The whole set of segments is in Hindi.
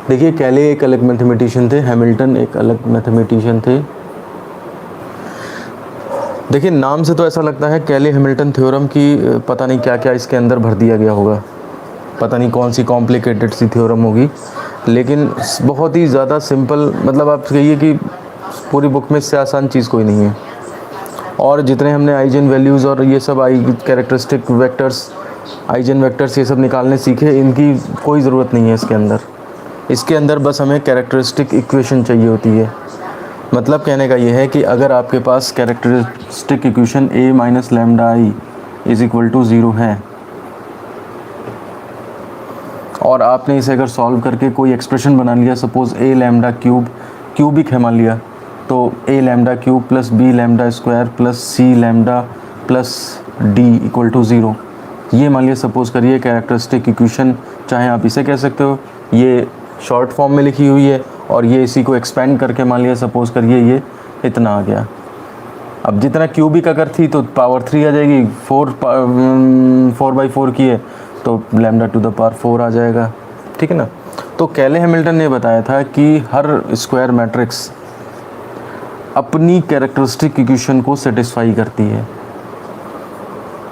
देखिए कैले एक अलग मैथमेटिशियन थे, हैमिल्टन एक अलग मैथमेटिशियन थे। देखिए नाम से तो ऐसा लगता है कैले हैमिल्टन थ्योरम की पता नहीं क्या क्या इसके अंदर भर दिया गया होगा, पता नहीं कौन सी कॉम्प्लिकेटेड सी थ्योरम होगी, लेकिन बहुत ही ज़्यादा सिंपल, मतलब आप कहिए कि पूरी बुक में इससे आसान चीज़ कोई नहीं है। और जितने हमने आइजन वैल्यूज़ और ये सब कैरेक्टरिस्टिक वेक्टर्स, आइजन वेक्टर्स ये सब निकालने सीखे, इनकी कोई ज़रूरत नहीं है इसके अंदर। इसके अंदर बस हमें कैरेक्टरिस्टिक इक्वेशन चाहिए होती है। मतलब कहने का ये है कि अगर आपके पास characteristic equation a minus lambda I is equal to 0 है और आपने इसे अगर सॉल्व करके कोई एक्सप्रेशन बना लिया, सपोज़ a लैम्डा क्यूबिक है मान लिया, तो a lambda cube plus b lambda square plus c lambda plus d equal to 0, ये मान लिया सपोज़ करिए कैरेक्टरिस्टिक इक्वेशन। चाहे आप इसे कह सकते हो, ये शॉर्ट फॉर्म में लिखी हुई है, और ये इसी को एक्सपेंड करके मान लिया सपोज़ करिए ये इतना आ गया। अब जितना क्यूबिक अगर थी तो पावर 3 आ जाएगी, 4/4 की है तो लैम्डा टू द पावर 4 आ जाएगा, ठीक है ना। तो कैले हैमिल्टन ने बताया था कि हर स्क्वायर मैट्रिक्स अपनी कैरेक्टरिस्टिक इक्वेशन को सेटिस्फाई करती है।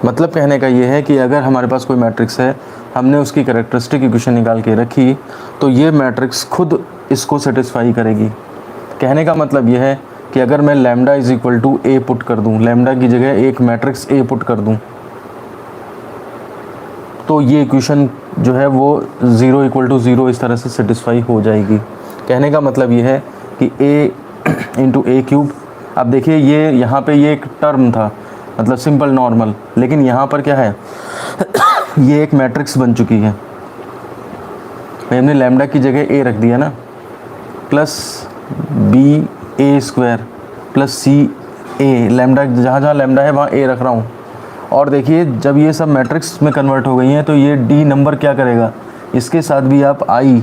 मतलब कहने का ये है कि अगर हमारे पास कोई मैट्रिक्स है, हमने उसकी कैरेक्टरिस्टिक इक्वेशन निकाल के रखी, तो ये मैट्रिक्स खुद इसको सेटिस्फाई करेगी। कहने का मतलब ये है कि अगर मैं lambda is equal to A put कर दूँ, लैम्डा की जगह एक मैट्रिक्स ए पुट कर दूँ, तो ये इक्वेशन जो है वो 0 इक्वल टू 0 इस तरह से सेटिस्फाई हो जाएगी। कहने का मतलब ये है कि a इंटू ए क्यूब, अब देखिए ये यहाँ पे ये एक टर्म था, मतलब सिंपल नॉर्मल, लेकिन यहाँ पर क्या है ये एक मैट्रिक्स बन चुकी है। हमने लैम्डा की जगह a रख दिया ना, प्लस बी ए स्क्वायर प्लस सी ए, लैम्डा जहाँ जहाँ लैम्डा है वहाँ a रख रहा हूँ। और देखिए जब ये सब मैट्रिक्स में कन्वर्ट हो गई हैं, तो ये d नंबर क्या करेगा, इसके साथ भी आप i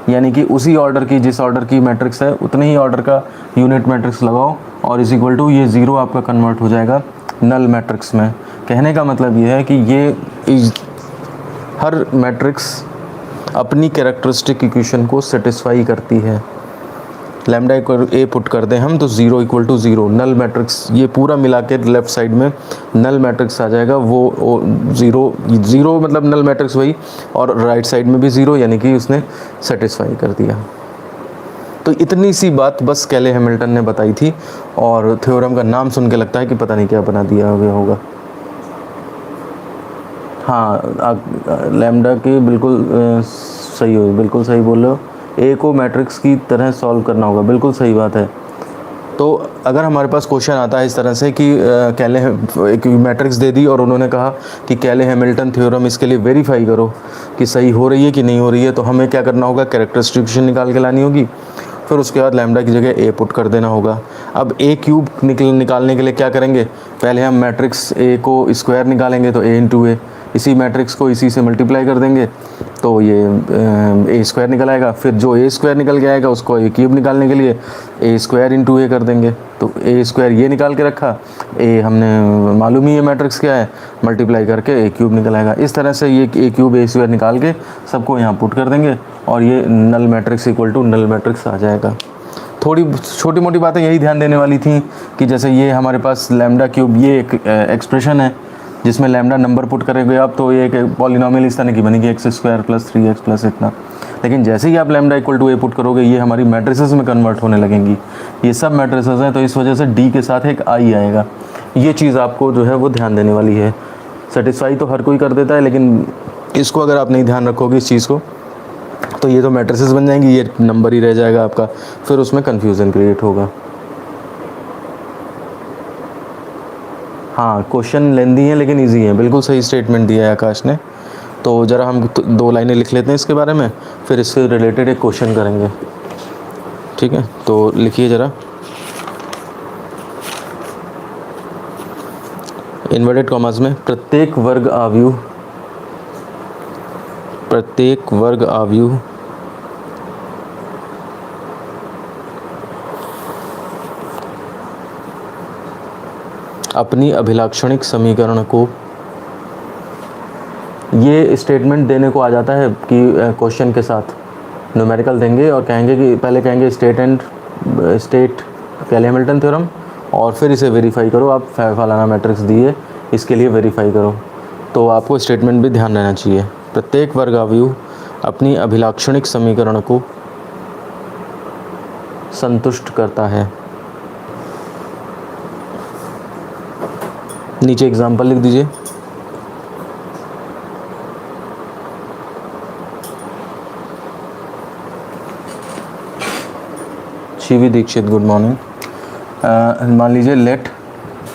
यानी कि उसी ऑर्डर की, जिस ऑर्डर की मैट्रिक्स है उतने ही ऑर्डर का यूनिट मैट्रिक्स लगाओ, और इज इक्वल टू ये 0 आपका कन्वर्ट हो जाएगा नल मैट्रिक्स में। कहने का मतलब ये है कि ये हर मैट्रिक्स अपनी कैरेक्टरिस्टिक इक्वेशन को सेटिस्फाई करती है। लैम्डा इक्वल ए पुट कर दें हम तो 0 इक्वल टू 0 नल मैट्रिक्स, ये पूरा मिला के लेफ्ट साइड में नल मैट्रिक्स आ जाएगा। वो 0 मतलब नल मैट्रिक्स वही, और राइट साइड में भी 0, यानी कि उसने सेटिस्फाई कर दिया। तो इतनी सी बात बस कैले हैमिल्टन ने बताई थी, और थ्योरम का नाम सुन के लगता है कि पता नहीं क्या बना दिया गया होगा। हाँ, लैम्डा के बिल्कुल सही हो, बिल्कुल सही बोल रहे हो, ए को मैट्रिक्स की तरह सॉल्व करना होगा, बिल्कुल सही बात है। तो अगर हमारे पास क्वेश्चन आता है इस तरह से कि कैले एक मैट्रिक्स दे दी और उन्होंने कहा कि कैले हैमिल्टन थ्योरम इसके लिए वेरीफाई करो कि सही हो रही है कि नहीं हो रही है, तो हमें क्या करना होगा, कैरेक्टरिस्टिक निकाल के लानी होगी, फिर उसके बाद लैम्डा की जगह ए पुट कर देना होगा। अब ए क्यूब निकालने के लिए क्या करेंगे, पहले हम मैट्रिक्स ए को स्क्वायर निकालेंगे, तो ए इंटू ए, इसी मैट्रिक्स को इसी से मल्टीप्लाई कर देंगे तो ये ए स्क्वायर निकल आएगा। फिर जो ए स्क्वायर निकल के आएगा उसको ए क्यूब निकालने के लिए ए स्क्वायर इंटू ए कर देंगे, तो ए स्क्वायर ये निकाल के रखा, ए हमने मालूम ही है मैट्रिक्स क्या है, मल्टीप्लाई करके ए क्यूब निकल आएगा। इस तरह से ये ए क्यूब ए स्क्वायर निकाल के सबको यहाँ पुट कर देंगे, और ये null matrix equal to null matrix आ जाएगा। थोड़ी छोटी मोटी बातें यही ध्यान देने वाली थी कि जैसे ये हमारे पास लैम्डा क्यूब, ये एक एक्सप्रेशन है जिसमें लैम्डा नंबर पुट करेंगे आप, तो ये एक पॉलिनोमियल इस तरह की बनेगी x square plus 3x plus इतना। लेकिन जैसे ही आप lambda equal to A put करोगे, ये हमारी मैट्रिसेस में कन्वर्ट होने लगेंगी। ये सब मैट्रिसेस हैं, तो इस वजह से डी के साथ एक आई आएगा। ये चीज़ आपको जो है वो ध्यान देने वाली है। सेटिस्फाई तो हर कोई कर देता है, लेकिन इसको अगर आप नहीं ध्यान रखोगे इस चीज़ को, तो ये तो मैट्रिसेस बन जाएंगी, ये नंबर ही रह जाएगा आपका, फिर उसमें कन्फ्यूज़न क्रिएट होगा। हाँ, क्वेश्चन लेंदी हैं लेकिन इजी है, बिल्कुल सही स्टेटमेंट दिया है आकाश ने। तो ज़रा हम 2 लाइनें लिख लेते हैं इसके बारे में, फिर इससे रिलेटेड एक क्वेश्चन करेंगे, ठीक है। तो लिखिए ज़रा, इन्वर्टेड कॉमास में, प्रत्येक वर्ग आव्यूह अपनी अभिलाक्षणिक समीकरण को, ये स्टेटमेंट देने को आ जाता है कि क्वेश्चन के साथ, न्यूमेरिकल देंगे और कहेंगे कि पहले कहेंगे स्टेट कैले हैमिल्टन थ्योरम और फिर इसे वेरीफाई करो, आप फलाना मैट्रिक्स दिए इसके लिए वेरीफाई करो। तो आपको स्टेटमेंट भी ध्यान रहना चाहिए। प्रत्येक वर्गावयु अपनी अभिलाक्षणिक समीकरण को संतुष्ट करता है। नीचे एग्जाम्पल लिख दीजिए। Shivi Dikshit, good morning. मान लीजिए let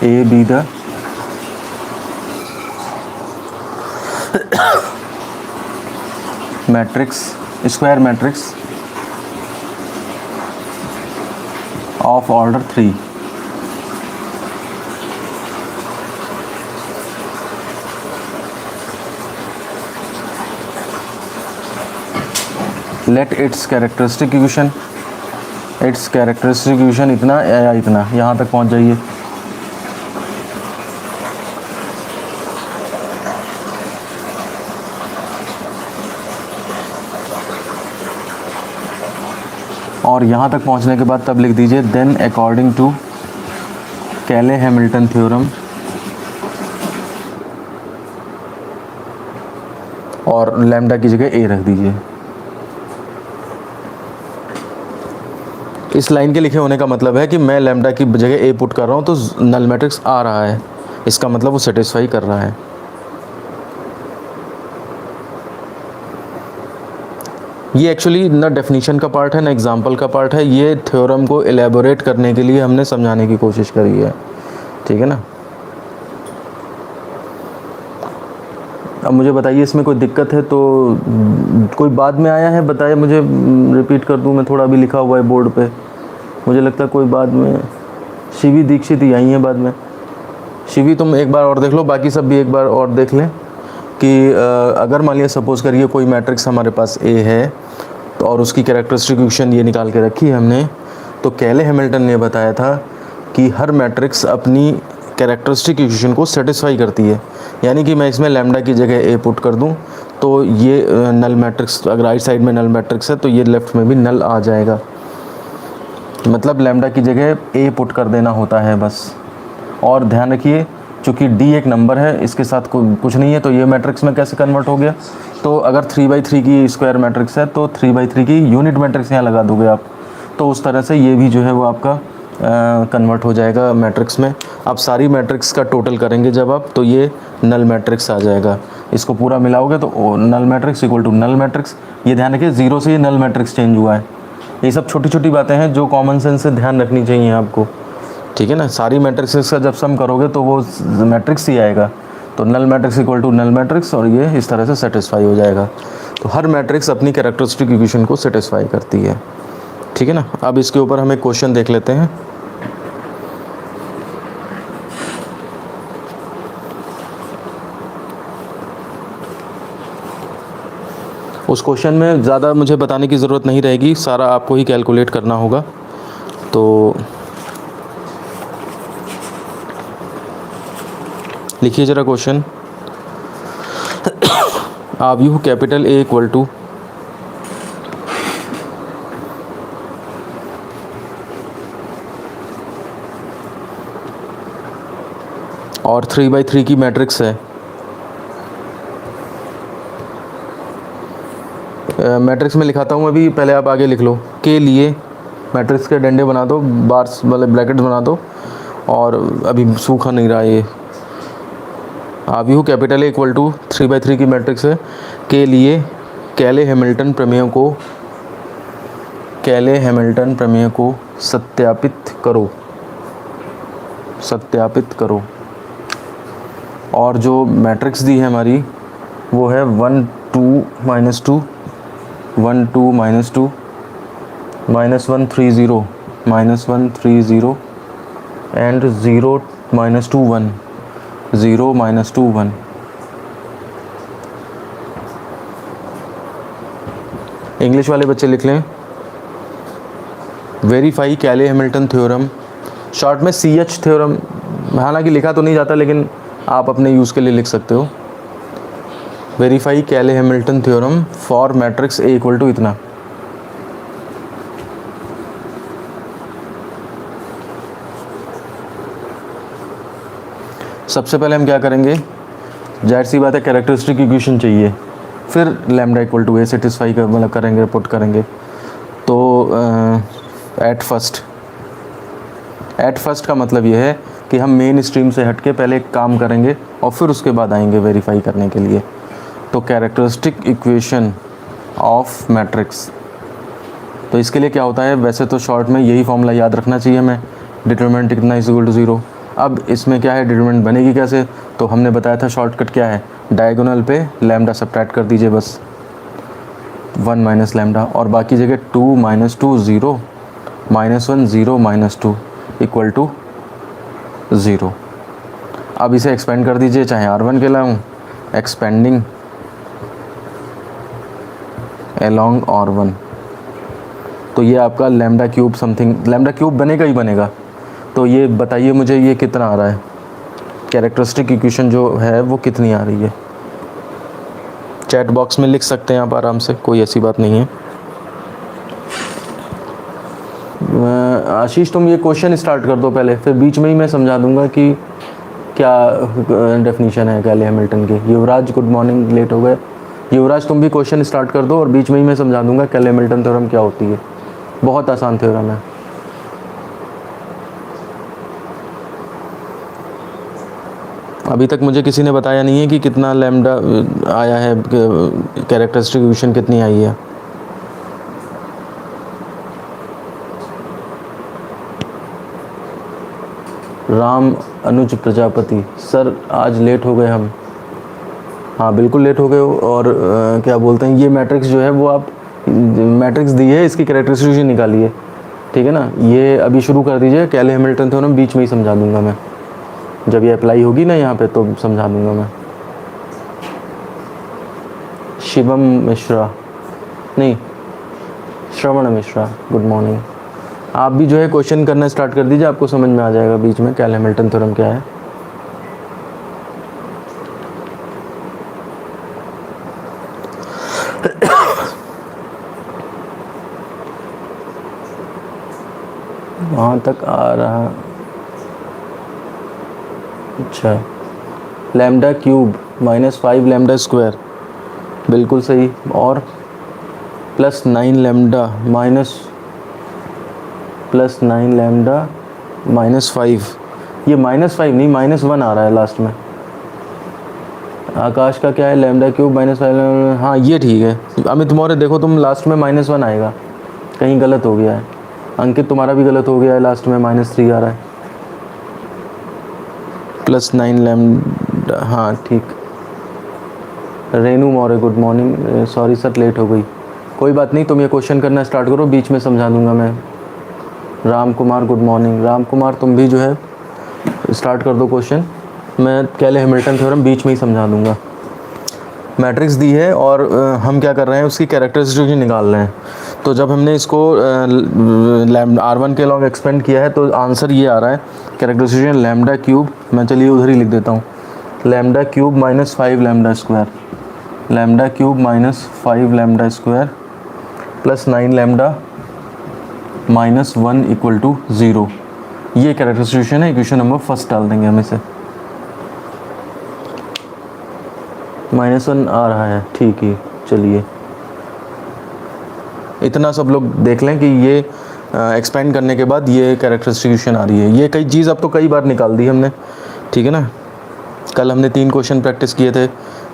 A B the matrix, square matrix of order 3। Let its characteristic equation इतना या इतना, यहाँ तक पहुँच जाइए। और यहाँ तक पहुँचने के बाद तब लिख दीजिए देन अकॉर्डिंग टू कैले हैमिल्टन थ्योरम, और लैम्डा की जगह ए रख दीजिए। इस लाइन के लिखे होने का मतलब है कि मैं लैम्डा की जगह ए पुट कर रहा हूँ तो नल मैट्रिक्स आ रहा है, इसका मतलब वो सेटिस्फाई कर रहा है। ये एक्चुअली ना डेफिनीशन का पार्ट है ना एग्जाम्पल का पार्ट है, ये थ्योरम को एलेबोरेट करने के लिए हमने समझाने की कोशिश करी है, ठीक है ना। अब मुझे बताइए इसमें कोई दिक्कत है तो, कोई बाद में आया है बताइए मुझे, रिपीट कर दूं मैं, थोड़ा भी लिखा हुआ है बोर्ड पे, मुझे लगता है कोई बाद में। शिवी दीक्षित ही आई है बाद में। शिवी तुम एक बार और देख लो, बाकी सब भी एक बार और देख लें कि अगर मान लिया सपोज़ करिए कोई मैट्रिक्स हमारे पास ए है तो और उसकी कैरेक्टरिस्टिक इक्वेशन ये निकाल के रखी है हमने, तो कैले हैमिल्टन ने बताया था कि हर मैट्रिक्स अपनी कैरेक्टरिस्टिक इक्वेशन को सेटिस्फाई करती है। यानी कि मैं इसमें लैम्डा की जगह ए पुट कर दूं तो ये नल मैट्रिक्स, अगर राइट साइड में नल मैट्रिक्स है तो ये लेफ़्ट में भी नल आ जाएगा। मतलब लैम्डा की जगह ए पुट कर देना होता है बस। और ध्यान रखिए चूँकि डी एक नंबर है, इसके साथ कुछ नहीं है, तो ये मैट्रिक्स में कैसे कन्वर्ट हो गया। तो अगर 3/3 की स्क्वायर मैट्रिक्स है तो 3/3 की यूनिट मैट्रिक्स यहाँ लगा दोगे आप, तो उस तरह से ये भी जो है वो आपका कन्वर्ट हो जाएगा मैट्रिक्स में। आप सारी मैट्रिक्स का टोटल करेंगे जब आप, तो ये नल मैट्रिक्स आ जाएगा। इसको पूरा मिलाओगे तो null matrix equal to null matrix. ये ध्यान रखिए 0 से ये नल मैट्रिक्स चेंज हुआ है। ये सब छोटी छोटी बातें हैं जो कॉमन सेंस से ध्यान रखनी चाहिए आपको, ठीक है ना। सारी मैट्रिक्स का जब सम करोगे तो वो मैट्रिक्स ही आएगा, तो null matrix equal to null matrix, और ये इस तरह से सेटिस्फाई हो जाएगा। तो हर मैट्रिक्स अपनी कैरेक्टरिस्टिक इक्वेशन को सेटिस्फाई करती है, ठीक है ना। अब इसके ऊपर हम एक क्वेश्चन देख लेते हैं। उस क्वेश्चन में ज़्यादा मुझे बताने की ज़रूरत नहीं रहेगी, सारा आपको ही कैलकुलेट करना होगा। तो लिखिए ज़रा क्वेश्चन। आव्यूह कैपिटल ए इक्वल टू और 3/3 की मैट्रिक्स है। मैट्रिक्स में लिखाता हूँ अभी, पहले आप आगे लिख लो। के लिए मैट्रिक्स के डंडे बना दो, बार्स वाले ब्रैकेट्स बना दो, और अभी सूखा नहीं रहा ये। आव्यूह कैपिटल ए इक्वल टू 3/3 की मैट्रिक्स है। के लिए कैले हैमिल्टन प्रमेय को सत्यापित करो। और जो मैट्रिक्स दी है हमारी वो है 1 2 -2 1 2 -2 -1 3 0 -1 3 0 एंड 0 -2 1 0 -2 1। इंग्लिश वाले बच्चे लिख लें, verify Cayley Hamilton theorem, short में CH थ्योरम, हालांकि लिखा तो नहीं जाता लेकिन आप अपने यूज़ के लिए लिख सकते हो। Verify Cayley Hamilton theorem for matrix A equal to इतना, सबसे पहले हम क्या करेंगे, जाहिर सी बात है कैरेक्टरिस्टिक इक्वेशन चाहिए, फिर lambda equal to A satisfy कर मतलब करेंगे, पुट करेंगे। तो एट फर्स्ट का मतलब ये है कि हम मेन स्ट्रीम से हट के पहले एक काम करेंगे और फिर उसके बाद आएंगे वेरीफाई करने के लिए। तो कैरेक्टरिस्टिक इक्वेशन ऑफ मैट्रिक्स, तो इसके लिए क्या होता है, वैसे तो शॉर्ट में यही फॉर्मूला याद रखना चाहिए हमें, डिटरमिनेंट कितना इज इक्वल टू 0। अब इसमें क्या है, डिटरमिनेंट बनेगी कैसे, तो हमने बताया था शॉर्टकट क्या है, डायगोनल पे लैम्डा सब्ट्रैक्ट कर दीजिए बस, 1 माइनस लैम्डा, और बाकी जगह 2 minus 2 0 minus 1 0 minus 2 equal to 0। अब इसे एक्सपेंड कर दीजिए, चाहे R1 के लाऊं, एक्सपेंडिंग along R1, तो ये आपका lambda cube something, lambda cube बनेगा ही बनेगा। तो ये बताइए मुझे ये कितना आ रहा है, कैरेक्टरिस्टिक इक्वेशन जो है वो कितनी आ रही है, चैट बॉक्स में लिख सकते हैं आप आराम से, कोई ऐसी बात नहीं है। आशीष तुम ये क्वेश्चन स्टार्ट कर दो पहले, फिर बीच में ही मैं समझा दूंगा कि क्या डेफिनेशन है कैले हैमिल्टन की। युवराज गुड मॉर्निंग, लेट हो गए। युवराज तुम भी क्वेश्चन स्टार्ट कर दो और बीच में ही मैं समझा दूंगा कैले हैमिल्टन थ्योरम क्या होती है, बहुत आसान थ्योरम है। अभी तक मुझे किसी ने बताया नहीं है कि कितना लैम्डा आया है, कैरेक्टरिस्टिक इक्वेशन कितनी आई है। राम अनुज प्रजापति, सर आज लेट हो गए हम। हाँ बिल्कुल लेट हो गए हो, और क्या बोलते हैं, ये मैट्रिक्स जो है वो आप मैट्रिक्स दी है, इसकी कैरेक्टरिस्टिक इक्वेशन निकालिए, ठीक है ना। ये अभी शुरू कर दीजिए, कैले हैमिल्टन थ्योरम बीच में ही समझा दूंगा मैं, जब ये अप्लाई होगी ना यहाँ पे तो समझा दूंगा मैं। शिवम मिश्रा, नहीं श्रवण मिश्रा, गुड मॉर्निंग। आप भी जो है क्वेश्चन करना स्टार्ट कर दीजिए, आपको समझ में आ जाएगा बीच में कैले हैमिल्टन थ्योरम क्या है। वहाँ तक आ रहा, अच्छा, lambda cube minus 5 lambda square, बिल्कुल सही, और प्लस 9 लैम्डा माइनस 5, ये -5 नहीं -1 आ रहा है लास्ट में। आकाश का क्या है, लैम्डा क्यूब माइनस 5, हाँ ये ठीक है। अमित मौर्य देखो तुम लास्ट में -1 आएगा, कहीं गलत हो गया है। अंकित तुम्हारा भी गलत हो गया है, लास्ट में -3 आ रहा है, प्लस 9 लैम्डा, हाँ ठीक। Renu Maurya good morning, sorry sir late हो गई, कोई बात नहीं, तुम ये क्वेश्चन करना स्टार्ट करो, बीच में समझा दूंगा मैं। राम कुमार गुड मॉर्निंग, राम कुमार तुम भी जो है स्टार्ट कर दो क्वेश्चन, मैं कैले हैमिल्टन थ्योरम बीच में ही समझा दूंगा। मैट्रिक्स दी है और हम क्या कर रहे हैं, उसकी कैरेक्टरिस्टिक निकाल रहे हैं। तो जब हमने इसको R1 के लॉन्ग एक्सपेंड किया है तो आंसर ये आ रहा है, कैरेक्टरिस्टिक लैम्डा क्यूब, मैं चलिए उधर ही लिख देता हूँ, lambda cube minus 5 lambda square, lambda cube minus 5 lambda square plus 9 lambda minus 1 equal to 0। ये कैरेक्टरिस्टिक है, इक्वेशन नंबर फर्स्ट डाल देंगे हम इसे, -1 आ रहा है, ठीक है। चलिए इतना सब लोग देख लें कि ये एक्सपेंड करने के बाद ये कैरेक्टरिस्टिक इक्वेशन आ रही है। ये कई चीज़ अब तो कई बार निकाल दी हमने, ठीक है ना। कल हमने 3 क्वेश्चन प्रैक्टिस किए थे,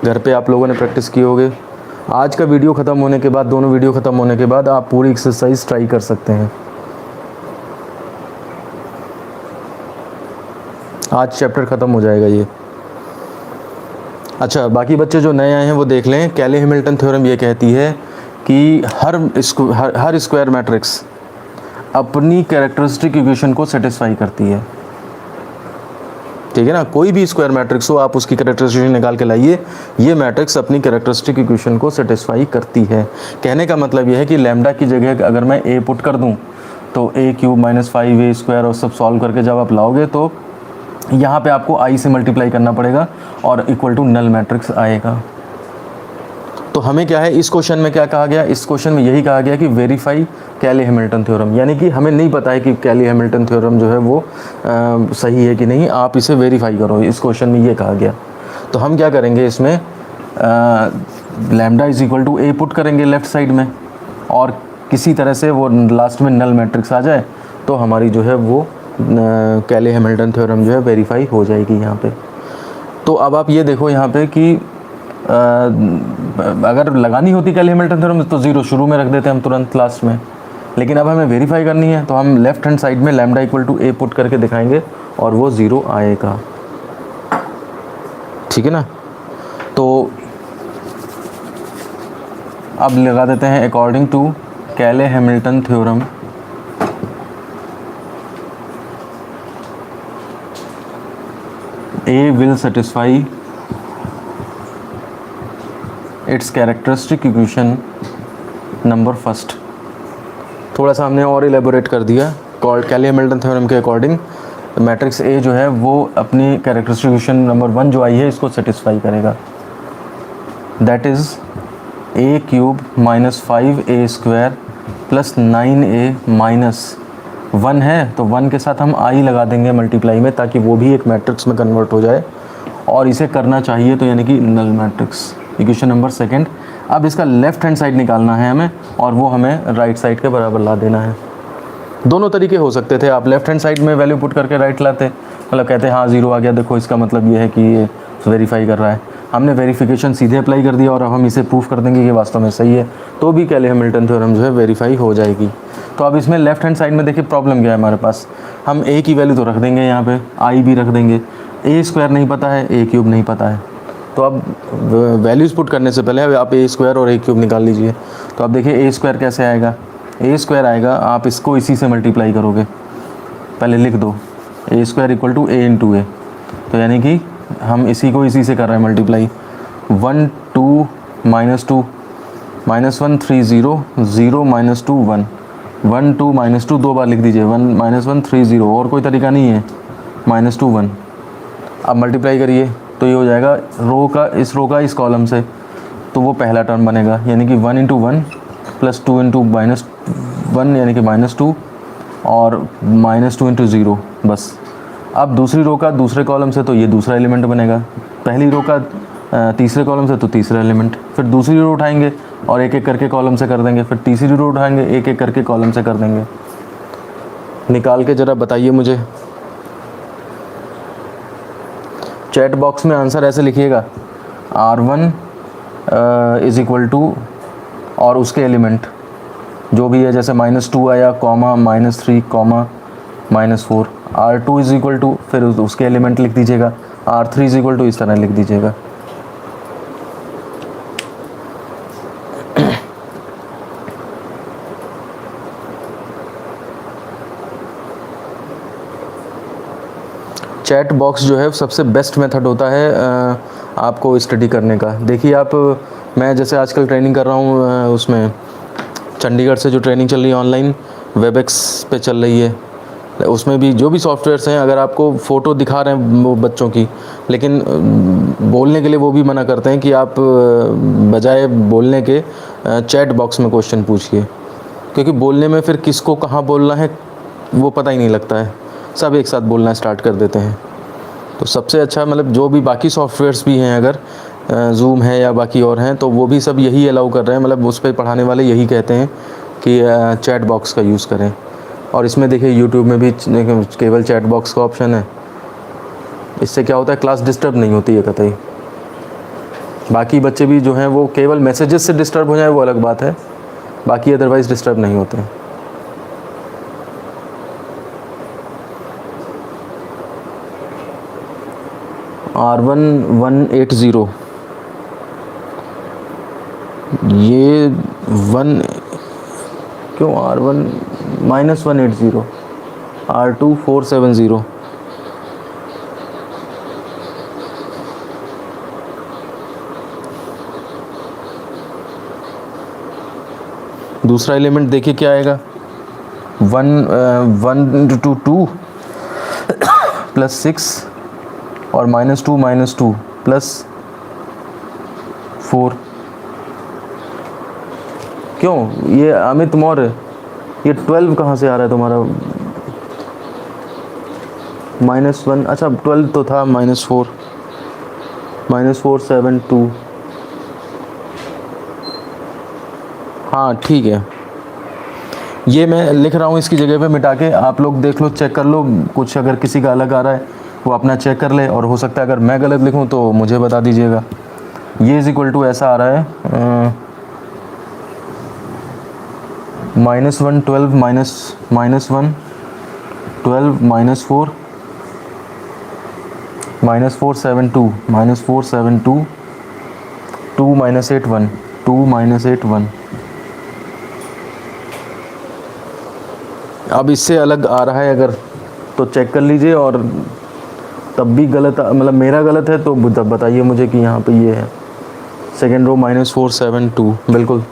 घर पे आप लोगों ने प्रैक्टिस किए होंगे। आज का वीडियो ख़त्म होने के बाद, दोनों वीडियो ख़त्म होने के बाद आप पूरी एक्सरसाइज ट्राई कर सकते हैं। आज चैप्टर ख़त्म हो जाएगा ये। अच्छा, बाकी बच्चे जो नए आए हैं वो देख लें, कैले हैमिल्टन थ्योरम ये कहती है कि हर स्क्वायर मैट्रिक्स अपनी कैरेक्टरिस्टिक इक्वेशन को सेटिस्फाई करती है, ठीक है ना। कोई भी स्क्वायर मैट्रिक्स हो, आप उसकी कैरेक्टरिस्टिक निकाल के लाइए, ये मैट्रिक्स अपनी कैरेक्टरिस्टिक इक्वेशन को सेटिस्फाई करती है। कहने का मतलब ये है कि लैम्डा की जगह अगर मैं ए पुट कर दूं तो a cube minus 5a square और सब सॉल्व करके जब आप लाओगे तो यहाँ पे आपको i से मल्टीप्लाई करना पड़ेगा और इक्वल टू नल मैट्रिक्स आएगा। तो हमें क्या है, इस क्वेश्चन में क्या कहा गया, इस क्वेश्चन में यही कहा गया कि वेरीफाई कैली हैमिल्टन थ्योरम, यानी कि हमें नहीं पता है कि कैली हैमिल्टन थ्योरम जो है वो सही है कि नहीं, आप इसे वेरीफाई करो, इस क्वेश्चन में ये कहा गया। तो हम क्या करेंगे, इसमें lambda is equal to A put करेंगे लेफ़्ट साइड में, और किसी तरह से वो लास्ट में नल मैट्रिक्स आ जाए तो हमारी जो है वो कैली हैमिल्टन थ्योरम जो है वेरीफाई हो जाएगी यहाँ पे। तो अब आप ये देखो यहाँ पे कि अगर लगानी होती कैली हैमिल्टन थ्योरम तो ज़ीरो शुरू में रख देते हम तुरंत लास्ट में, लेकिन अब हमें वेरीफाई करनी है तो हम लेफ़्ट हैंड साइड में lambda equal to A put करके दिखाएंगे और वो ज़ीरो आएगा, ठीक है ना। तो अब लगा देते हैं अकॉर्डिंग टू कैले Hamilton theorem A will satisfy its characteristic equation number first. थोड़ा सा हमने और इलेबोरेट कर दिया, कैले हैमिल्टन थ्योरम के अकॉर्डिंग मैट्रिक्स A जो है वो अपनी कैरेक्टरिस्टिक इक्वेशन नंबर 1 जो आई है इसको सेटिस्फाई करेगा, that is a cube minus 5a square plus 9a minus 1 है, तो 1 के साथ हम i लगा देंगे मल्टीप्लाई में, ताकि वो भी एक मैट्रिक्स में कन्वर्ट हो जाए, और इसे करना चाहिए तो यानी कि null matrix, equation number second. अब इसका लेफ़्ट हैंड साइड निकालना है हमें, और वो हमें राइट साइड के बराबर ला देना है। दोनों तरीके हो सकते थे, आप लेफ़्ट हैंड साइड में वैल्यू पुट करके राइट लाते, मतलब कहते हाँ ज़ीरो आ गया, देखो इसका मतलब ये है कि ये वेरीफाई कर रहा है। हमने वेरिफिकेशन सीधे अप्लाई कर दिया और अब हम इसे प्रूफ कर देंगे कि वास्तव में सही है, तो भी कैले हैमिल्टन थ्योरम जो है वेरीफाई हो जाएगी। तो अब इसमें लेफ़्ट हैंड साइड में देखिए प्रॉब्लम क्या है हमारे पास, हम a की वैल्यू तो रख देंगे, यहाँ पे i भी रख देंगे, a स्क्वायर नहीं पता है, a क्यूब नहीं पता है। तो अब वैल्यूज़ पुट करने से पहले आप a स्क्वायर और a क्यूब निकाल लीजिए। तो अब देखिए a स्क्वायर कैसे आएगा, a स्क्वायर आएगा, आप इसको इसी से मल्टीप्लाई करोगे, पहले लिख दो a square equal to a into a, तो यानी कि हम इसी को इसी से कर रहे हैं multiply, 1 2 minus 2 minus 1 3 0 0 minus 2 1 1 2 minus 2 दो बार लिख दीजिए, 1 माइनस 1 3 0, और कोई तरीका नहीं है, माइनस 2 1। अब मल्टीप्लाई करिए तो ये हो जाएगा रो का इस कॉलम से, तो वो पहला टर्म बनेगा, यानी कि 1 इंटू 1 प्लस 2 इंटू माइनस 1 यानी कि माइनस 2, और माइनस 2 इंटू 0 बस। अब दूसरी रो का दूसरे कॉलम से तो ये दूसरा एलिमेंट बनेगा, पहली रो का तीसरे कॉलम से तो तीसरा एलिमेंट, फिर दूसरी रो उठाएंगे और एक एक करके कॉलम से कर देंगे, फिर तीसरी रो उठाएंगे एक एक करके कॉलम से कर देंगे। निकाल के ज़रा बताइए मुझे, चैट बॉक्स में आंसर ऐसे लिखिएगा, R1 इज़ इक्वल टू और उसके एलिमेंट जो भी है, जैसे -2 आया, comma -3 comma -4, R2 is equal to, फिर उसके एलिमेंट लिख दीजिएगा, R3 इज़ इक्वल टू, इस तरह लिख दीजिएगा। चैट बॉक्स जो है सबसे बेस्ट मेथड होता है आपको स्टडी करने का। देखिए आप, मैं जैसे आजकल ट्रेनिंग कर रहा हूँ, उसमें चंडीगढ़ से जो ट्रेनिंग चल रही है ऑनलाइन, वेबएक्स पे चल रही है, उसमें भी जो भी सॉफ्टवेयर्स हैं, अगर आपको फ़ोटो दिखा रहे हैं वो बच्चों की, लेकिन बोलने के लिए वो भी मना करते हैं कि आप बजाय बोलने के चैट बॉक्स में क्वेश्चन पूछिए, क्योंकि बोलने में फिर किसको कहाँ बोलना है वो पता ही नहीं लगता है, सब एक साथ बोलना स्टार्ट कर देते हैं। तो सबसे अच्छा, मतलब जो भी बाकी सॉफ्टवेयर्स भी हैं, अगर जूम है या बाकी और हैं, तो वो भी सब यही अलाउ कर रहे हैं, मतलब उस पर पढ़ाने वाले यही कहते हैं कि चैट बॉक्स का यूज़ करें। और इसमें देखिए यूट्यूब में भी केवल चैट बॉक्स का ऑप्शन है, इससे क्या होता है, क्लास डिस्टर्ब नहीं होती है कतई। बाकी बच्चे भी जो हैं वो केवल मैसेजेस से डिस्टर्ब हो जाए वो अलग बात है, बाकी अदरवाइज़ डिस्टर्ब नहीं होते हैं। R1180, ये 1 क्यों, R1 -180, R2 470, दूसरा एलिमेंट देखिए क्या आएगा, 1 2 2 प्लस 6 और -2 -2 प्लस 4, क्यों? ये अमित मौर्य, ये 12 कहाँ से आ रहा है तुम्हारा? -1, अच्छा 12 तो था, -4, -472। हाँ ठीक है, ये मैं लिख रहा हूँ इसकी जगह पे मिटा के, आप लोग देख लो, चेक कर लो, कुछ अगर किसी का अलग आ रहा है वो अपना चेक कर ले, और हो सकता है अगर मैं गलत लिखूँ तो मुझे बता दीजिएगा। ये इज इक्वल टू ऐसा आ रहा है -1 12 -1 12 -4 -472 -472 2 -8 1 2 -8 1। अब इससे अलग आ रहा है अगर तो चेक कर लीजिए, और तब भी गलत, मतलब मेरा गलत है तो तब बताइए मुझे कि यहाँ पे ये है। सेकेंड रो -472, बिल्कुल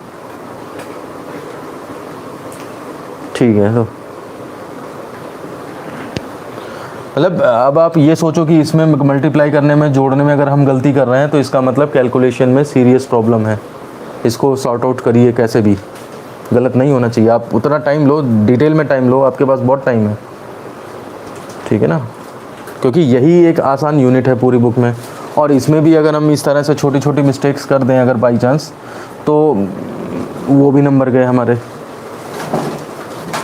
ठीक है। तो मतलब अब आप ये सोचो कि इसमें मल्टीप्लाई करने में, जोड़ने में अगर हम गलती कर रहे हैं तो इसका मतलब कैलकुलेशन में सीरियस प्रॉब्लम है। इसको सॉर्ट आउट करिए, कैसे भी गलत नहीं होना चाहिए। आप उतना टाइम लो, डिटेल में टाइम लो, आपके पास बहुत टाइम है, ठीक है ना, क्योंकि यही एक आसान यूनिट है पूरी बुक में। और इसमें भी अगर हम इस तरह से छोटी छोटी मिस्टेक्स कर दें अगर बाई चांस, तो वो भी नंबर गए हमारे।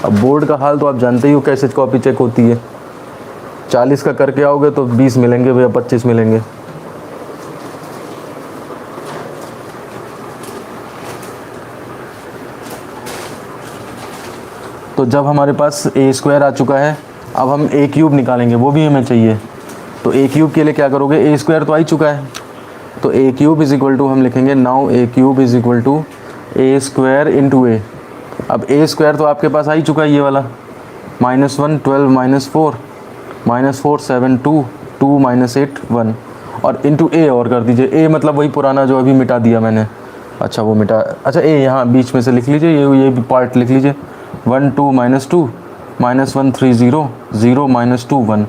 अब बोर्ड का हाल तो आप जानते ही हो, कैसे कॉपी चेक होती है। 40 का करके आओगे तो 20 मिलेंगे भैया, 25 मिलेंगे। तो जब हमारे पास a² आ चुका है, अब हम a³ निकालेंगे, वो भी हमें चाहिए। तो a³ के लिए क्या करोगे, a² तो आ ही चुका है, तो a³ इज इक्वल टू हम लिखेंगे, now a³ is equal to a² into a। अब a² तो आपके पास आ ही चुका है, ये वाला -1 12 -4 -472 2 -8 1, और इंटू a और कर दीजिए। a मतलब वही पुराना जो अभी मिटा दिया मैंने। अच्छा वो मिटा, अच्छा a यहाँ बीच में से लिख लीजिए, ये भी पार्ट लिख लीजिए। 1 2 -2 -1 3 0 0 -2 1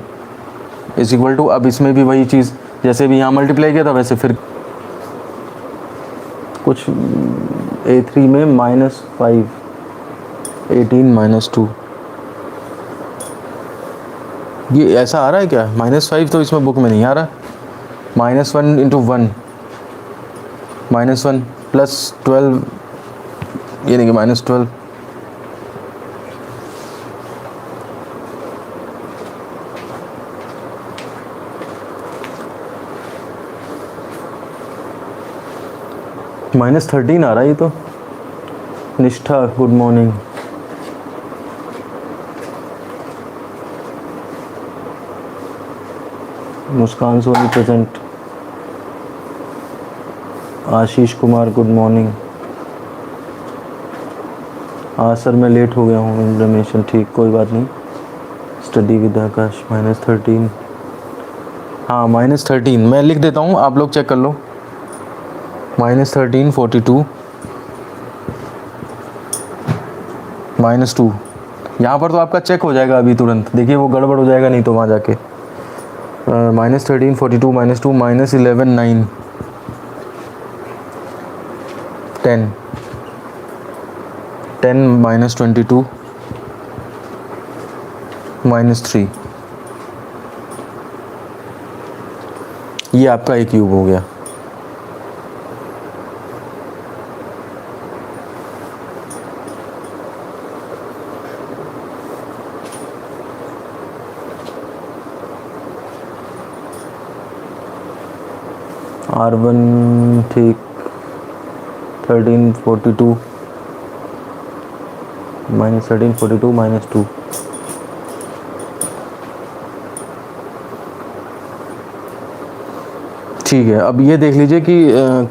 इज इक्वल टू, अब इसमें भी वही चीज़, जैसे भी यहाँ मल्टीप्लाई किया था वैसे फिर कुछ a3 में -5 18 -2, ये ऐसा आ रहा है क्या? -5 तो इसमें बुक में नहीं आ रहा। -1 इंटू 1 -1 प्लस 12, ये नहीं कि -12 -13 आ रहा है ये तो। निष्ठा गुड मॉर्निंग। मुस्कान Soni present. Ashish Kumar good morning. हाँ सर मैं लेट हो गया हूँ इंफॉर्मेशन, ठीक कोई बात नहीं। स्टडी विद आकाश -13, हाँ -13 मैं लिख देता हूँ, आप लोग चेक कर लो। -13 42 -2, यहाँ पर तो आपका चेक हो जाएगा अभी तुरंत, देखिए वो गड़बड़ हो जाएगा नहीं तो वहाँ जाके। -13 42 -2 -11 9 10 10 -22 -3, ये आपका a³ हो गया। R1 ठीक 13 42 -13 42 -2, ठीक है। अब ये देख लीजिए कि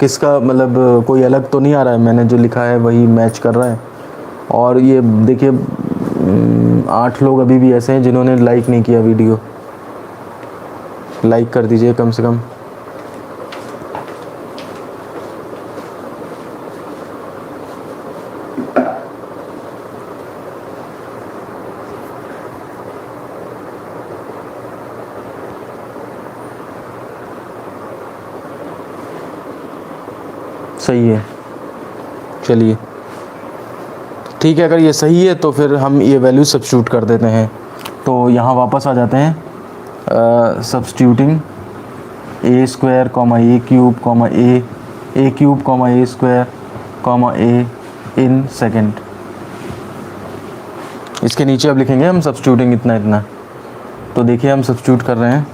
किसका मतलब कोई अलग तो नहीं आ रहा है, मैंने जो लिखा है वही मैच कर रहा है। और ये देखिए 8 लोग अभी भी ऐसे हैं जिन्होंने लाइक नहीं किया वीडियो, लाइक कर दीजिए कम से कम। सही है, चलिए ठीक है, अगर ये सही है तो फिर हम ये वैल्यू सब्स्टिट्यूट कर देते हैं। तो यहाँ वापस आ जाते हैं, substituting A square comma A cube comma A cube comma A square comma A in second. इसके नीचे अब लिखेंगे हम सब्स्टिट्यूटिंग इतना इतना। तो देखिए हम सब्स्टिट्यूट कर रहे हैं।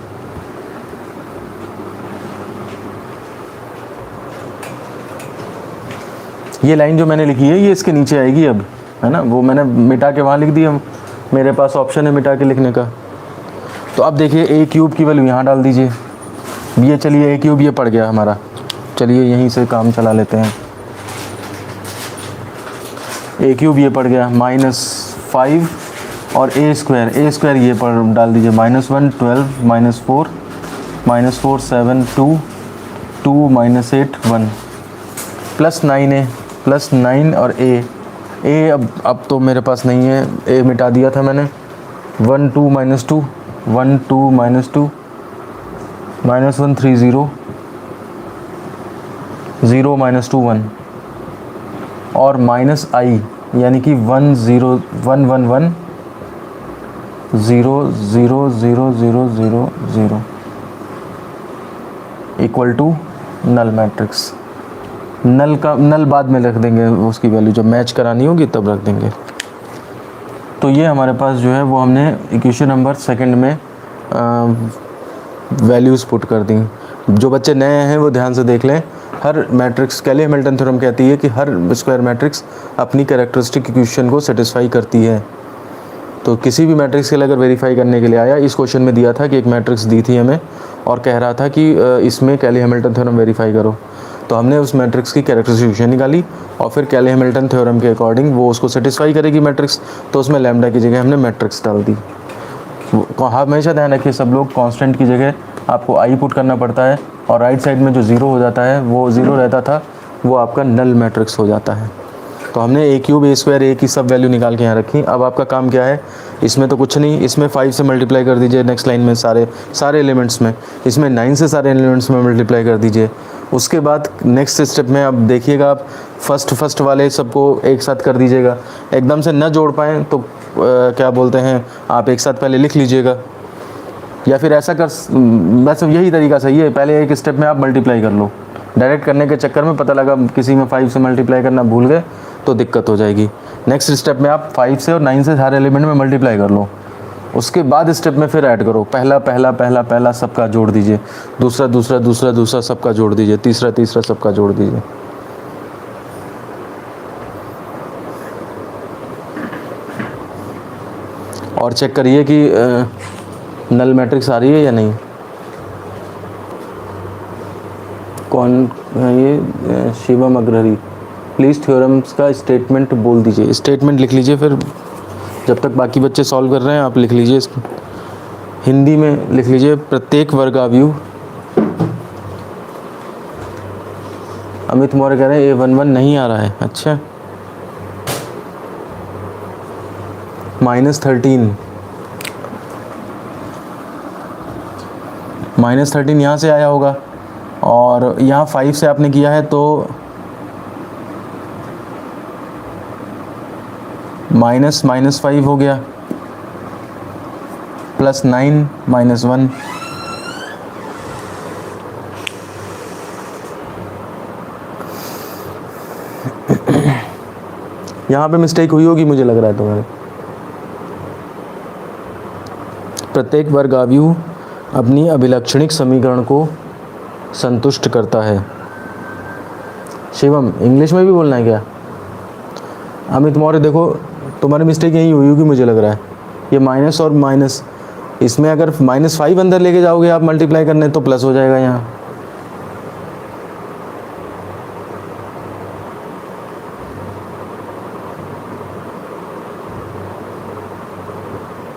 ये लाइन जो मैंने लिखी है ये इसके नीचे आएगी अब, है ना, वो मैंने मिटा के वहाँ लिख दी। अब मेरे पास ऑप्शन है मिटा के लिखने का। तो अब देखिए ए क्यूब की वैल्यू यहाँ डाल दीजिए। ये चलिए ए क्यूब ये पड़ गया हमारा, चलिए यहीं से काम चला लेते हैं। ए क्यूब ये पड़ गया -5 और ए स्क्वायर ये पर डाल दीजिए -1 12 -4 7 2 2 -8 1 +9 है +9 और ए अब तो मेरे पास नहीं है, ए मिटा दिया था मैंने। 1 2 -2 1 2 -2 -1 3 0 0 -2 1 और -i यानी कि 1 0 1 1 1 0 0 0 0 0 0 इक्वल टू नल मैट्रिक्स। नल बाद में रख देंगे, उसकी वैल्यू जब मैच करानी होगी तब रख देंगे। तो ये हमारे पास जो है वो हमने इक्वेशन नंबर सेकंड में वैल्यूज़ पुट कर दी। जो बच्चे नए हैं वो ध्यान से देख लें। हर मैट्रिक्स, कैली हैमिल्टन थ्योरम कहती है कि हर स्क्वायर मैट्रिक्स अपनी कैरेक्टरिस्टिक इक्वेशन को सेटिस्फाई करती है। तो किसी भी मैट्रिक्स के लिए अगर वेरीफाई करने के लिए आया, इस क्वेश्चन में दिया था कि एक मैट्रिक्स दी थी हमें और कह रहा था कि इसमें कैली हैमिल्टन थ्योरम वेरीफाई करो। तो हमने उस मैट्रिक्स की कैरेक्टरिस्टिक इक्वेशन निकाली और फिर कैली हैमिल्टन थ्योरम के अकॉर्डिंग वो उसको सेटिस्फाई करेगी मैट्रिक्स, तो उसमें लैम्डा की जगह हमने मैट्रिक्स डाल दी। हमेशा ध्यान रखिए सब लोग, कांस्टेंट की जगह आपको आई पुट करना पड़ता है और राइट साइड में जो ज़ीरो हो जाता है, वो ज़ीरो रहता था, वो आपका नल मैट्रिक्स हो जाता है। तो हमने ए क्यूब ए स्क्वायर ए की सब वैल्यू निकाल के यहाँ रखी। अब आपका काम क्या है, इसमें तो कुछ नहीं, इसमें 5 से मल्टीप्लाई कर दीजिए नेक्स्ट लाइन में सारे एलिमेंट्स में, इसमें 9 से सारे एलिमेंट्स में मल्टीप्लाई कर दीजिए। उसके बाद नेक्स्ट स्टेप में अब देखिएगा, आप फर्स्ट वाले सबको एक साथ कर दीजिएगा। एकदम से न जोड़ पाएँ तो क्या बोलते हैं, आप एक साथ पहले लिख लीजिएगा, या फिर ऐसा कर, वैसे यही तरीका सही है, पहले एक स्टेप में आप मल्टीप्लाई कर लो। डायरेक्ट करने के चक्कर में पता लगा किसी में 5 से मल्टीप्लाई करना भूल गए तो दिक्कत हो जाएगी। नेक्स्ट स्टेप में आप 5 से और 9 से सारे एलिमेंट में मल्टीप्लाई कर लो। उसके बाद स्टेप में फिर ऐड करो, पहला सबका जोड़ दीजिए, दूसरा सबका जोड़ दीजिए, तीसरा सबका जोड़ दीजिए। और चेक करिए कि नल मैट्रिक्स आ रही है या नहीं। कौन है ये? शिवम अग्रहरी। प्लीज़ थ्योरम्स का स्टेटमेंट बोल दीजिए। स्टेटमेंट लिख लीजिए, फिर जब तक बाकी बच्चे सॉल्व कर रहे हैं आप लिख लीजिए, हिंदी में लिख लीजिए। प्रत्येक वर्गाव्यू, अमित मौर्य कह रहे हैं A11 नहीं आ रहा है। अच्छा, -13 यहाँ से आया होगा और यहाँ 5 से आपने किया है तो -5 हो गया, +9 -1। यहाँ पे मिस्टेक हुई होगी मुझे लग रहा है तुम्हारे। प्रत्येक वर्गाव्यू अपनी अभिलक्षणिक समीकरण को संतुष्ट करता है। शिवम, इंग्लिश में भी बोलना है क्या? अमित मौर्य, देखो तुम्हारी मिस्टेक यही हुई होगी मुझे लग रहा है। ये माइनस और माइनस, इसमें अगर -5 अंदर लेके जाओगे आप मल्टीप्लाई करने तो प्लस हो जाएगा यहाँ।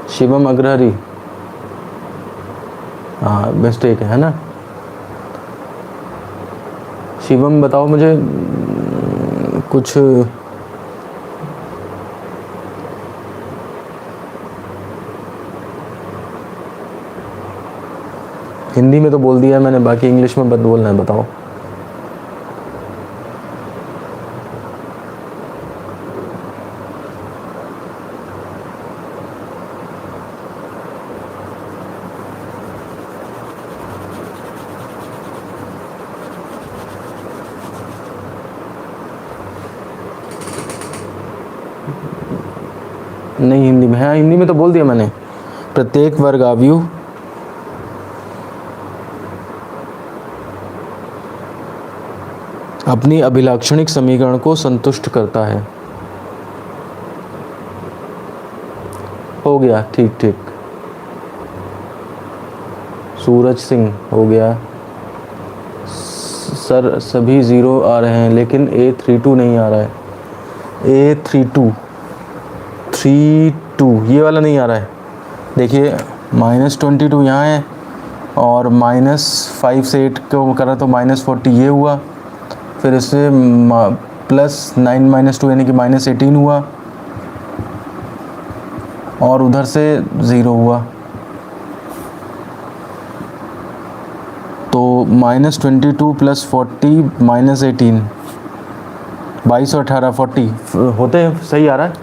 शिवम अग्रहरी, हाँ मिस्टेक है ना। शिवम बताओ मुझे कुछ, हिंदी में तो बोल दिया मैंने, बाकी इंग्लिश में बोलना है, बताओ। नहीं हिंदी में, हाँ हिंदी में तो बोल दिया मैंने। प्रत्येक वर्ग आव्यूह अपनी अभिलाक्षणिक समीकरण को संतुष्ट करता है। हो गया, ठीक ठीक। सूरज सिंह हो गया। सर सभी ज़ीरो आ रहे हैं लेकिन A32 नहीं आ रहा है। A32 ये वाला नहीं आ रहा है। देखिए -22 यहाँ है और -5 से 8 को करा तो -40 ये हुआ, फिर इससे +9 - 2 यानी कि -18 हुआ और उधर से 0 हुआ, तो -22 + 40 -18 22 और 18 40 होते हैं। सही आ रहा है।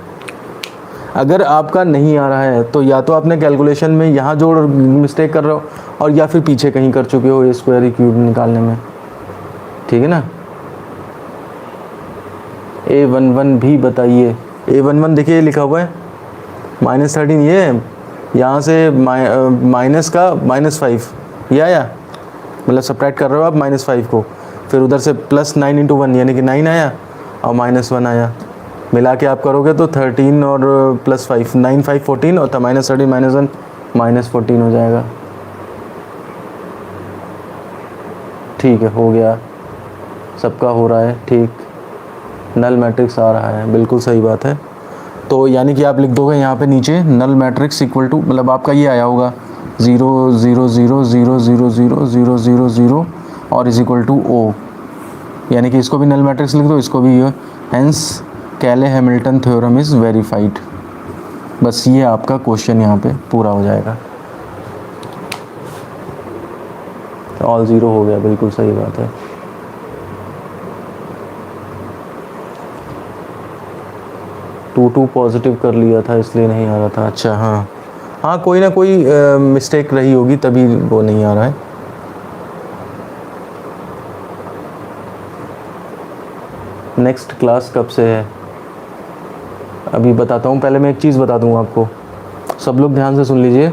अगर आपका नहीं आ रहा है तो या तो आपने कैलकुलेशन में यहाँ जोड़ मिस्टेक कर रहे हो और या फिर पीछे कहीं कर चुके हो A स्क्वायर क्यूब निकालने में, ठीक है ना। A11 भी बताइए। A11 देखिए लिखा हुआ है -13 ये है, यहाँ से माइनस का -5 ये आया, मतलब सब्ट्रैक्ट कर रहे हो आप -5 को, फिर उधर से +9 × 1 यानी कि 9 आया और -1 आया, मिला के आप करोगे तो 13 और +5 9 5 14 और -13 -1 -14 हो जाएगा। ठीक है, हो गया, सबका हो रहा है ठीक। नल मैट्रिक्स आ रहा है, बिल्कुल सही बात है। तो यानी कि आप लिख दोगे यहाँ पे नीचे नल मैट्रिक्स इक्वल टू, मतलब आपका ये आया होगा 0 0 0 0 0 0 0 0 0 और इज इक्वल टू O, यानी कि इसको भी नल मैट्रिक्स लिख दो, इसको भी ये। हेंस कैले हैमिल्टन थ्योरम इज़ वेरीफाइड। बस ये आपका क्वेश्चन यहाँ पे पूरा हो जाएगा। ऑल 0 हो गया, बिल्कुल सही बात है। टू पॉजिटिव कर लिया था इसलिए नहीं आ रहा था। अच्छा हाँ, कोई ना कोई मिस्टेक रही होगी तभी वो नहीं आ रहा है। नेक्स्ट क्लास कब से है अभी बताता हूँ। पहले मैं एक चीज़ बता दूँ आपको, सब लोग ध्यान से सुन लीजिए।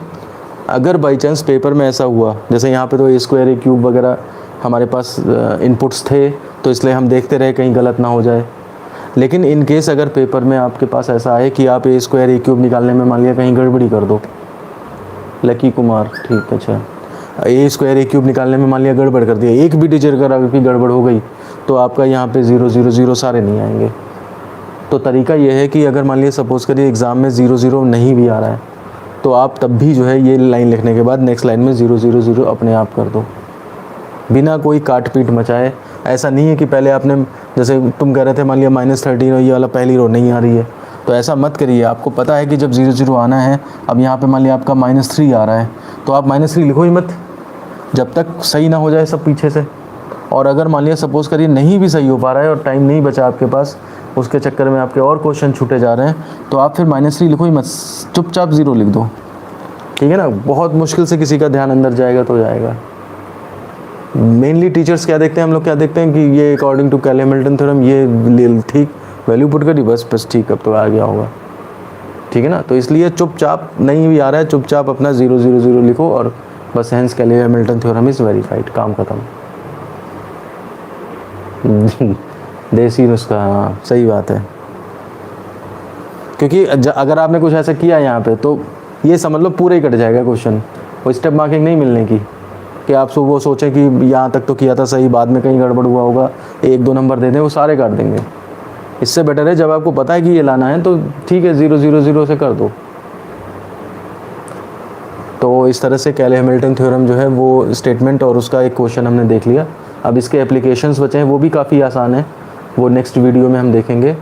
अगर बाई चांस पेपर में ऐसा हुआ, जैसे यहाँ पे तो A स्क्वायर A क्यूब वगैरह हमारे पास इनपुट्स थे तो इसलिए हम देखते रहे कहीं गलत ना हो जाए, लेकिन इन केस अगर पेपर में आपके पास ऐसा आए कि आप A स्क्वायर A क्यूब निकालने में मान लिया कहीं गड़बड़ी कर दो, लकी कुमार ठीक, अच्छा A स्क्वायर A क्यूब निकालने में मान लिया गड़बड़ कर दिया, एक भी डिजिट अगर आपकी गड़बड़ हो गई तो आपका यहाँ पे 0 0 0 सारे नहीं आएंगे। तो तरीका यह है कि अगर मान लिया सपोज़ करिए एग्ज़ाम में 0 0 नहीं भी आ रहा है तो आप तब भी जो है ये लाइन लिखने के बाद नेक्स्ट लाइन में 0 0 0 अपने आप कर दो, बिना कोई काट पीट मचाए। ऐसा नहीं है कि पहले आपने, जैसे तुम कह रहे थे मान लिया -13 और ये वाला पहली रो नहीं आ रही है, तो ऐसा मत करिए। आपको पता है कि जब 0 0 आना है, अब यहाँ पे मान लिया आपका -3 आ रहा है तो आप -3 लिखो ही मत जब तक सही ना हो जाए सब पीछे से। और अगर मान लिया सपोज़ करिए नहीं भी सही हो पा रहा है और टाइम नहीं बचा आपके पास, उसके चक्कर में आपके और क्वेश्चन छूटे जा रहे हैं, तो आप फिर -3 लिखो ही मत, चुपचाप 0 लिख दो, ठीक है ना। बहुत मुश्किल से किसी का ध्यान अंदर जाएगा तो जाएगा। मेनली टीचर्स क्या देखते हैं, हम लोग क्या देखते हैं कि ये अकॉर्डिंग टू कैले हैमिल्टन थ्योरम ये ठीक वैल्यू पुट करी, बस ठीक, अब तो आ गया होगा, ठीक है ना। तो इसलिए चुपचाप, नहीं भी आ रहा है चुपचाप अपना 0 0 0 लिखो और बस हेंस कैले हैमिल्टन थ्योरम इज़ वेरीफाइड, काम खत्म। देसी नुस्खा, हाँ सही बात है। क्योंकि अगर आपने कुछ ऐसा किया यहाँ पे तो ये समझ लो पूरा ही कट जाएगा क्वेश्चन, वो स्टेप मार्किंग नहीं मिलने की कि आप वो सोचें कि यहाँ तक तो किया था सही, बाद में कहीं गड़बड़ हुआ होगा, 1 2 नंबर दे दें, वो सारे काट देंगे। इससे बेटर है जब आपको पता है कि ये लाना है तो ठीक है 0 0 0 से कर दो। तो इस तरह से कैले हैमिल्टन थ्योरम जो है वो स्टेटमेंट और उसका एक क्वेश्चन हमने देख लिया। अब इसके एप्लीकेशंस बचे हैं, वो भी काफ़ी आसान है, वो नेक्स्ट वीडियो में हम देखेंगे।